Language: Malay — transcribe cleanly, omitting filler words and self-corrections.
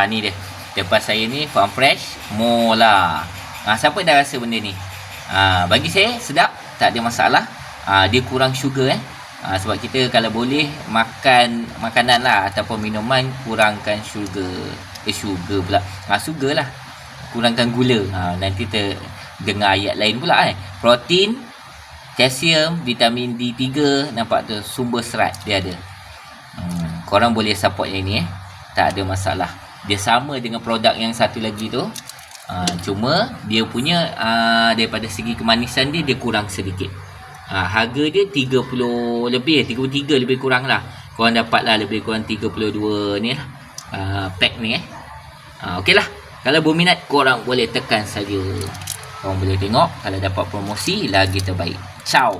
Ni dia. Depan saya ni Farm Fresh Mola. Siapa dah rasa benda ni? Bagi saya sedap, tak ada masalah. Dia kurang sugar sebab kita kalau boleh makan makanan lah ataupun minuman, kurangkan sugar. Sugar pula. Sugar lah. Kurangkan gula. Nanti kita dengar ayat lain pula Protein, kalsium, vitamin D3, nampak tu, sumber serat dia ada. Korang boleh support yang ni tak ada masalah. Dia sama dengan produk yang satu lagi tu. Cuma dia punya daripada segi kemanisan dia kurang sedikit. Harga dia 30 lebih, 33 lebih kurang lah. Korang dapat lah lebih kurang 32 ni lah pack ni okey lah. Kalau berminat, korang boleh tekan saja. Korang boleh tengok. Kalau dapat promosi, lagi terbaik. Ciao.